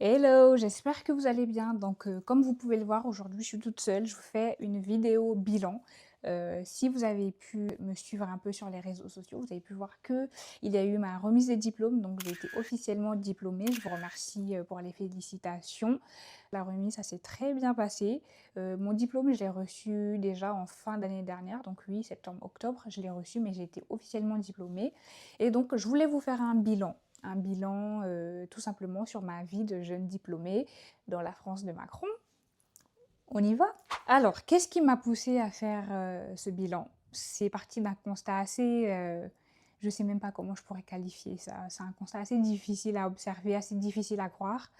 Hello, j'espère que vous allez bien. Donc, comme vous pouvez le voir, aujourd'hui, je suis toute seule. Je vous fais une vidéo bilan. Si vous avez pu me suivre un peu sur les réseaux sociaux, vous avez pu voir que il y a eu ma remise des diplômes. Donc, j'ai été officiellement diplômée. Je vous remercie pour les félicitations. La remise, ça s'est très bien passé. Mon diplôme, je l'ai reçu déjà en fin d'année dernière. Donc, oui, septembre, octobre, je l'ai reçu, mais j'ai été officiellement diplômée. Et donc, je voulais vous faire un bilan tout simplement sur ma vie de jeune diplômée dans la France de Macron. On y va? Alors, qu'est-ce qui m'a poussée à faire ce bilan? C'est parti d'un constat assez... je sais même pas comment je pourrais qualifier ça. C'est un constat assez difficile à observer, assez difficile à croire.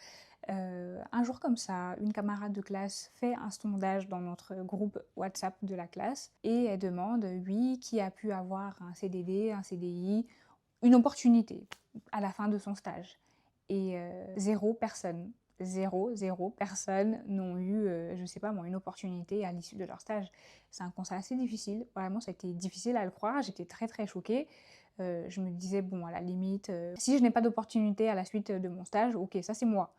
Un jour comme ça, une camarade de classe fait un sondage dans notre groupe WhatsApp de la classe et elle demande, oui, qui a pu avoir un CDD, un CDI, une opportunité à la fin de son stage. Et zéro personne, zéro personne n'ont eu, je sais pas moi, une opportunité à l'issue de leur stage. C'est un constat assez difficile, vraiment ça a été difficile à le croire, j'étais très choquée. Je me disais, bon, à la limite, si je n'ai pas d'opportunité à la suite de mon stage, ok, ça c'est moi.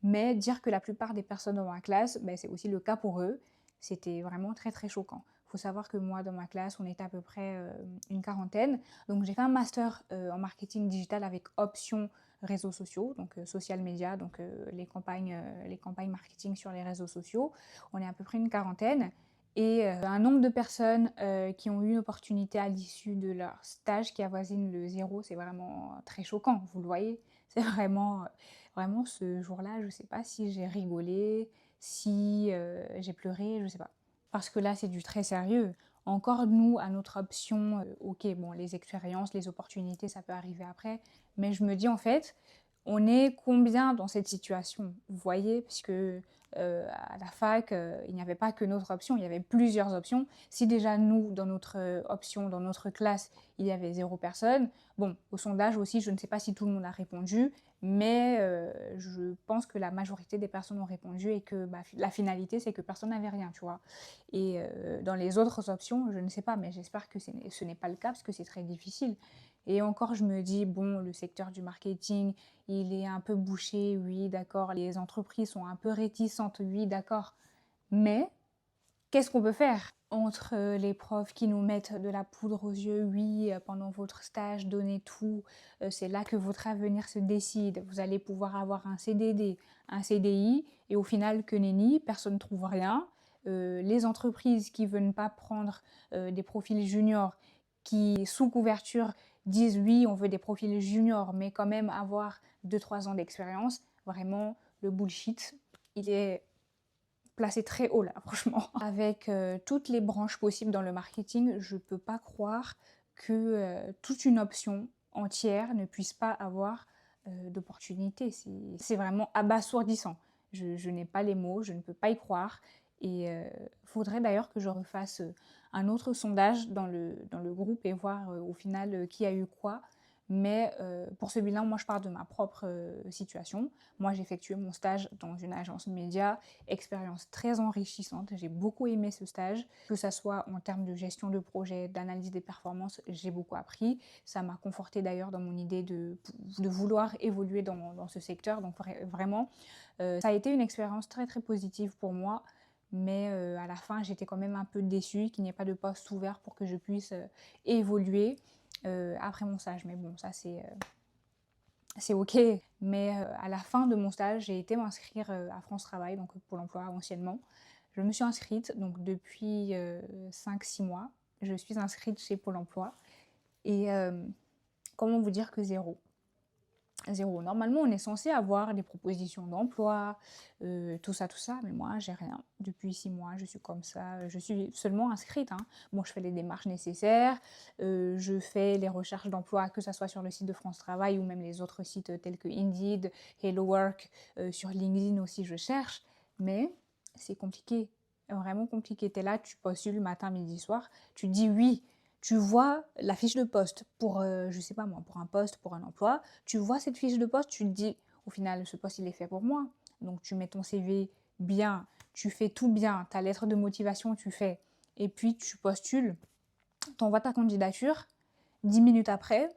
Mais dire que la plupart des personnes dans ma classe, ben, c'est aussi le cas pour eux, c'était vraiment très choquant. Il faut savoir que moi, dans ma classe, on était à peu près une quarantaine. Donc j'ai fait un master en marketing digital avec option réseaux sociaux, donc social media, donc les campagnes marketing sur les réseaux sociaux. On est à peu près une quarantaine. Et un nombre de personnes qui ont eu une opportunité à l'issue de leur stage qui avoisine le zéro, c'est vraiment très choquant, vous le voyez. C'est vraiment ce jour-là, je ne sais pas si j'ai rigolé, si j'ai pleuré, je ne sais pas. Parce que là, c'est du très sérieux. Encore nous, à notre option, ok, bon, les expériences, les opportunités, ça peut arriver après. Mais je me dis en fait, on est combien dans cette situation? Vous voyez, puisque à la fac, il n'y avait pas que notre option, il y avait plusieurs options. Si déjà nous, dans notre option, dans notre classe, il y avait zéro personne, bon, au sondage aussi, je ne sais pas si tout le monde a répondu, mais je pense que la majorité des personnes ont répondu et que bah, la finalité, c'est que personne n'avait rien, tu vois. Et dans les autres options, je ne sais pas, mais j'espère que ce n'est pas le cas parce que c'est très difficile. Et encore, je me dis, bon, le secteur du marketing, il est un peu bouché, oui, d'accord. Les entreprises sont un peu réticentes, oui, d'accord. Mais qu'est-ce qu'on peut faire? Entre les profs qui nous mettent de la poudre aux yeux, oui, pendant votre stage, donnez tout, c'est là que votre avenir se décide, vous allez pouvoir avoir un CDD, un CDI, et au final, que nenni, personne ne trouve rien. Les entreprises qui veulent pas prendre des profils juniors, qui, sous couverture, disent oui, on veut des profils juniors, mais quand même avoir 2-3 ans d'expérience, vraiment, le bullshit, il est placé très haut là, franchement. Avec toutes les branches possibles dans le marketing, je peux pas croire que toute une option entière ne puisse pas avoir d'opportunité. C'est vraiment abasourdissant. Je n'ai pas les mots, je ne peux pas y croire. Et faudrait d'ailleurs que je refasse un autre sondage dans le groupe et voir au final qui a eu quoi. Mais pour ce bilan, moi je pars de ma propre situation. Moi j'ai effectué mon stage dans une agence média, expérience très enrichissante, j'ai beaucoup aimé ce stage, que ça soit en termes de gestion de projet, d'analyse des performances, j'ai beaucoup appris. Ça m'a conforté d'ailleurs dans mon idée de vouloir évoluer dans ce secteur, donc vraiment, ça a été une expérience très positive pour moi. Mais à la fin, j'étais quand même un peu déçue qu'il n'y ait pas de poste ouvert pour que je puisse évoluer après mon stage. Mais bon, ça c'est ok. Mais à la fin de mon stage, j'ai été m'inscrire à France Travail, donc Pôle emploi anciennement. Je me suis inscrite, donc depuis 5-6 mois, je suis inscrite chez Pôle emploi. Et comment vous dire que zéro? Zéro. Normalement, on est censé avoir des propositions d'emploi, tout ça, mais moi, j'ai rien. Depuis 6 mois, je suis comme ça. Je suis seulement inscrite, hein. Bon, je fais les démarches nécessaires, je fais les recherches d'emploi, que ce soit sur le site de France Travail ou même les autres sites tels que Indeed, Hello Work, sur LinkedIn aussi, je cherche. Mais c'est compliqué, vraiment compliqué. T'es là, tu postules matin, midi, soir, tu dis oui. Tu vois la fiche de poste pour, je sais pas moi, pour un poste, pour un emploi, tu vois cette fiche de poste, tu te dis, au final, ce poste, il est fait pour moi. Donc, tu mets ton CV bien, tu fais tout bien, ta lettre de motivation, tu fais. Et puis, tu postules, t'envoies ta candidature, 10 minutes après,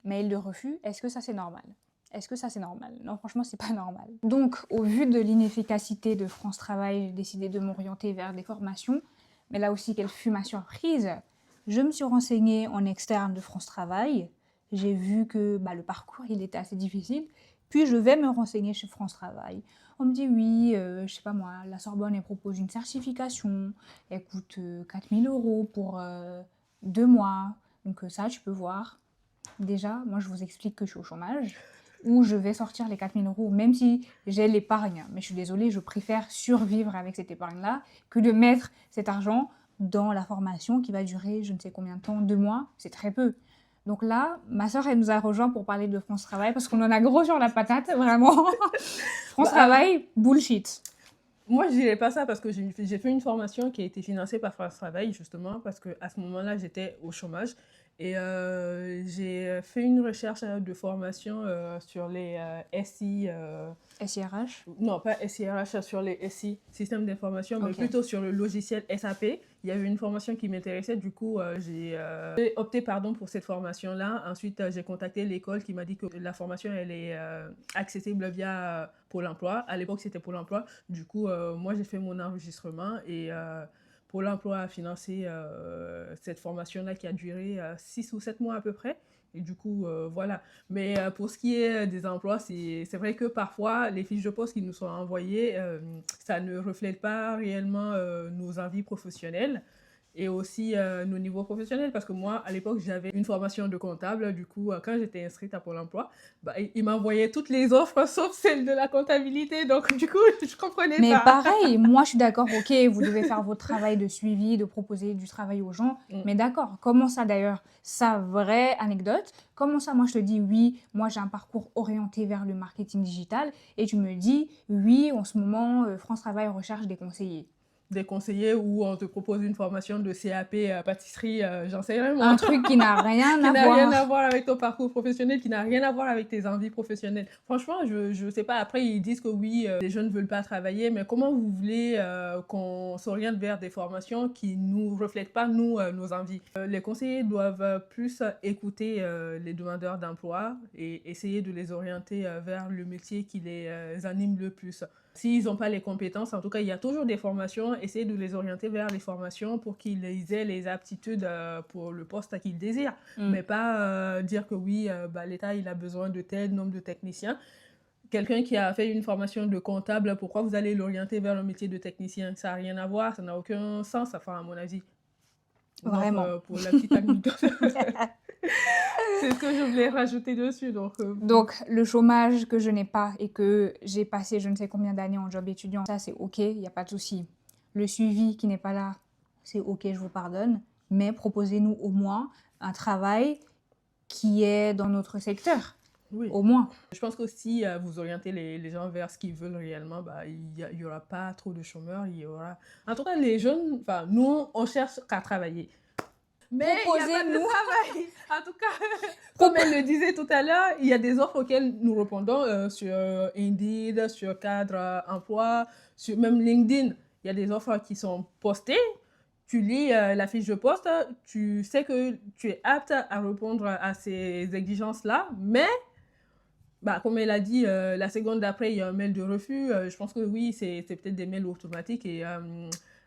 mail de refus, est-ce que ça, c'est normal? Est-ce que ça, c'est normal? Non, franchement, c'est pas normal. Donc, au vu de l'inefficacité de France Travail, j'ai décidé de m'orienter vers des formations. Mais là aussi, quelle fut ma surprise? Je me suis renseignée en externe de France Travail. J'ai vu que le parcours, il était assez difficile. Puis, je vais me renseigner chez France Travail. On me dit, oui, je sais pas moi, la Sorbonne, elle propose une certification. Elle coûte 4000 € pour 2 mois. Donc, ça, tu peux voir. Déjà, moi, je vous explique que je suis au chômage, où je vais sortir les 4000 €, même si j'ai l'épargne. Mais je suis désolée, je préfère survivre avec cette épargne-là que de mettre cet argent dans la formation qui va durer je ne sais combien de temps, 2 mois, c'est très peu. Donc là, ma soeur, elle nous a rejoint pour parler de France Travail parce qu'on en a gros sur la patate, vraiment. France Travail, bullshit. Moi, je dirais pas ça parce que j'ai fait une formation qui a été financée par France Travail, justement, parce qu'à ce moment-là, j'étais au chômage. Et j'ai fait une recherche de formation sur les SI. SIRH. Non, pas SIRH, sur les SI, système d'information, mais Ok. plutôt sur le logiciel SAP. Il y avait une formation qui m'intéressait, du coup, j'ai opté pour cette formation-là. Ensuite, j'ai contacté l'école qui m'a dit que la formation, elle est accessible via Pôle emploi. À l'époque, c'était Pôle emploi. Du coup, moi, j'ai fait mon enregistrement et Pôle emploi a financé cette formation-là qui a duré 6 ou 7 mois à peu près. Et du coup, voilà. Mais pour ce qui est des emplois, c'est vrai que parfois, les fiches de poste qui nous sont envoyées, ça ne reflète pas réellement nos envies professionnelles et aussi nos niveaux professionnels. Parce que moi, à l'époque, j'avais une formation de comptable. Du coup, quand j'étais inscrite à Pôle emploi, il m'envoyait toutes les offres sauf celle de la comptabilité. Donc, du coup, je comprenais Mais pas. pareil, moi je suis d'accord, ok, vous devez faire votre travail de suivi, de proposer du travail aux gens, mais d'accord, comment ça d'ailleurs? Ça, vraie anecdote, comment ça moi je te dis oui, moi j'ai un parcours orienté vers le marketing digital, et tu me dis oui, en ce moment, France Travail recherche des conseillers. Des conseillers où on te propose une formation de CAP pâtisserie, j'en sais rien moi. Un truc qui n'a rien Qui à n'a rien à voir. voir avec ton parcours professionnel, qui n'a rien à voir avec tes envies professionnelles. Franchement, je sais pas. Après, ils disent que oui, les jeunes ne veulent pas travailler, mais comment vous voulez qu'on s'oriente vers des formations qui nous reflètent pas, nous, nos envies? Les conseillers doivent plus écouter les demandeurs d'emploi et essayer de les orienter vers le métier qui les anime le plus. S'ils n'ont pas les compétences, en tout cas, il y a toujours des formations. Essayez de les orienter vers les formations pour qu'ils aient les aptitudes pour le poste qu'ils désirent. Mais pas dire que oui, l'État, il a besoin de tel nombre de techniciens. Quelqu'un qui a fait une formation de comptable, pourquoi vous allez l'orienter vers le métier de technicien? Ça n'a rien à voir, ça n'a aucun sens, enfin, à mon avis. Vraiment. Donc, pour la petite anecdote, c'est ce que je voulais rajouter dessus. Donc, le chômage que je n'ai pas et que j'ai passé je ne sais combien d'années en job étudiant, ça c'est ok, il n'y a pas de souci. Le suivi qui n'est pas là, c'est ok, je vous pardonne. Mais proposez-nous au moins un travail qui est dans notre secteur. Oui. Au moins. Je pense que si vous orientez les gens vers ce qu'ils veulent réellement, il y aura pas trop de chômeurs. Il y aura... En tout cas, les jeunes, nous, on cherche qu'à travailler. Mais il n'y a pas de travail. En tout cas, comme elle le disait tout à l'heure, il y a des offres auxquelles nous répondons sur Indeed, sur Cadre Emploi, sur même LinkedIn. Il y a des offres qui sont postées. Tu lis la fiche de poste, tu sais que tu es apte à répondre à ces exigences-là, mais comme elle a dit, la seconde d'après, il y a un mail de refus. Je pense que oui, c'est peut-être des mails automatiques. Et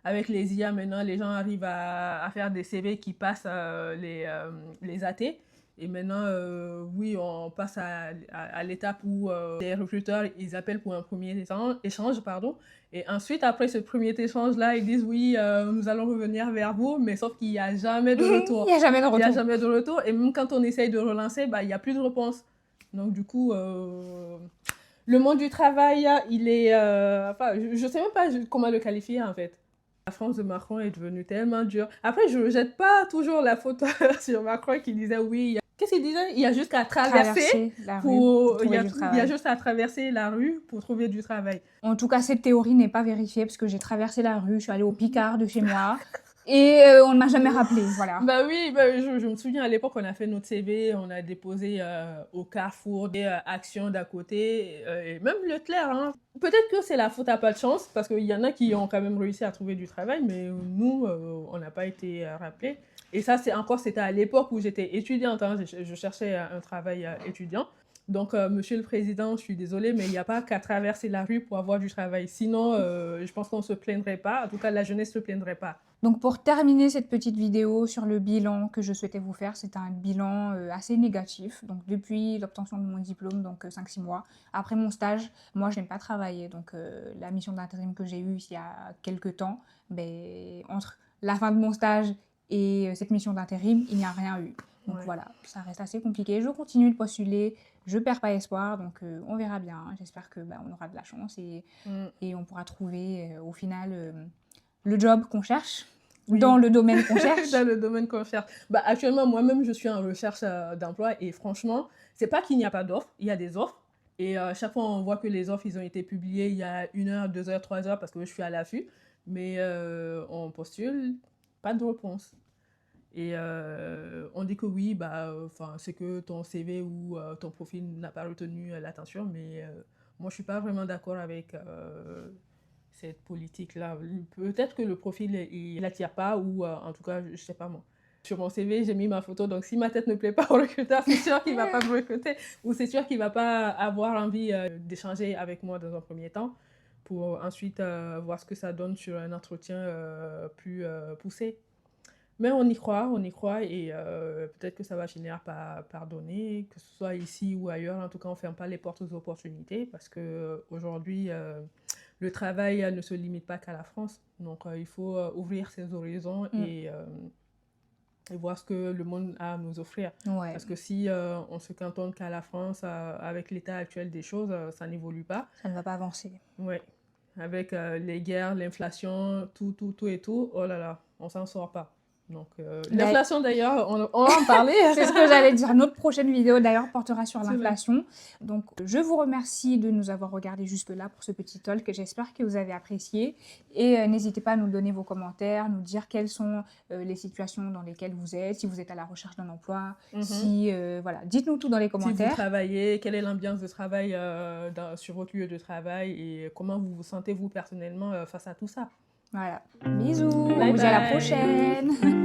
avec les IA, maintenant, les gens arrivent à faire des CV qui passent les AT. Et maintenant, oui, on passe à l'étape où les recruteurs, ils appellent pour un premier échange, pardon. Et ensuite, après ce premier échange-là, ils disent, oui, nous allons revenir vers vous, mais sauf qu'il n'y a jamais de retour. Il n'y a jamais de retour. Il n'y a jamais de retour. Et même quand on essaye de relancer, il n'y a plus de réponse. Donc, du coup, le monde du travail, il est... je ne sais même pas comment le qualifier, en fait. La France de Macron est devenue tellement dure. Après, je ne jette pas toujours la faute sur Macron qui disait oui. Qu'est-ce qu'il disait? Il y a juste à traverser la rue pour trouver du travail. Il y a juste à traverser la rue pour trouver du travail. En tout cas, cette théorie n'est pas vérifiée parce que j'ai traversé la rue, je suis allée au Picard de chez moi. Et on ne m'a jamais rappelé, voilà. Oui, je me souviens à l'époque, on a fait notre CV, on a déposé au Carrefour, des actions d'à côté, et même Leclerc. Hein. Peut-être que c'est la faute à pas de chance, parce qu'il y en a qui ont quand même réussi à trouver du travail, mais nous, on n'a pas été rappelés. Et ça, c'était à l'époque où j'étais étudiante, hein, je cherchais un travail étudiant. Donc, Monsieur le Président, je suis désolée, mais il n'y a pas qu'à traverser la rue pour avoir du travail. Sinon, je pense qu'on ne se plaindrait pas. En tout cas, la jeunesse ne se plaindrait pas. Donc pour terminer cette petite vidéo sur le bilan que je souhaitais vous faire, c'est un bilan assez négatif. Donc depuis l'obtention de mon diplôme, donc 5-6 mois, après mon stage, moi je n'aime pas travailler. Donc la mission d'intérim que j'ai eue il y a quelques temps, ben, entre la fin de mon stage et cette mission d'intérim, il n'y a rien eu. Donc voilà, ça reste assez compliqué. Je continue de postuler, je perds pas espoir, donc on verra bien. J'espère que on aura de la chance et on pourra trouver au final le job qu'on cherche, dans le domaine qu'on cherche. Dans le domaine qu'on cherche. Bah, actuellement, moi-même, je suis en recherche d'emploi et franchement, c'est pas qu'il n'y a pas d'offres, il y a des offres. Et chaque fois, on voit que les offres, ils ont été publiées il y a 1 heure, 2 heures, 3 heures parce que je suis à l'affût. Mais on postule, pas de réponse. Et on dit que oui, c'est que ton CV ou ton profil n'a pas retenu l'attention, mais moi, je suis pas vraiment d'accord avec cette politique-là. Peut-être que le profil, il n'attire pas, ou en tout cas, je sais pas moi. Sur mon CV, j'ai mis ma photo, donc si ma tête ne plaît pas au recruteur, c'est sûr qu'il ne va pas me recruter, ou c'est sûr qu'il ne va pas avoir envie d'échanger avec moi dans un premier temps, pour ensuite voir ce que ça donne sur un entretien plus poussé. Mais on y croit, et peut-être que ça va finir par donner, que ce soit ici ou ailleurs. En tout cas, on ne ferme pas les portes aux opportunités, parce qu'aujourd'hui, le travail ne se limite pas qu'à la France. Donc, il faut ouvrir ses horizons et voir ce que le monde a à nous offrir. Ouais. Parce que si on se cantonne qu'à la France, avec l'état actuel des choses, ça n'évolue pas. Ça ne va pas avancer. Oui. Avec les guerres, l'inflation, tout, oh là là, on ne s'en sort pas. Donc, l'inflation d'ailleurs, on va en parler. C'est ce que j'allais dire. Notre prochaine vidéo d'ailleurs portera sur l'inflation. Donc, je vous remercie de nous avoir regardé jusque-là pour ce petit talk. J'espère que vous avez apprécié. Et n'hésitez pas à nous donner vos commentaires, nous dire quelles sont les situations dans lesquelles vous êtes, si vous êtes à la recherche d'un emploi, si voilà, dites-nous tout dans les commentaires. Si vous travaillez, quelle est l'ambiance de travail sur votre lieu de travail et comment vous vous sentez vous personnellement face à tout ça. Voilà. Bisous. On vous dit à la prochaine.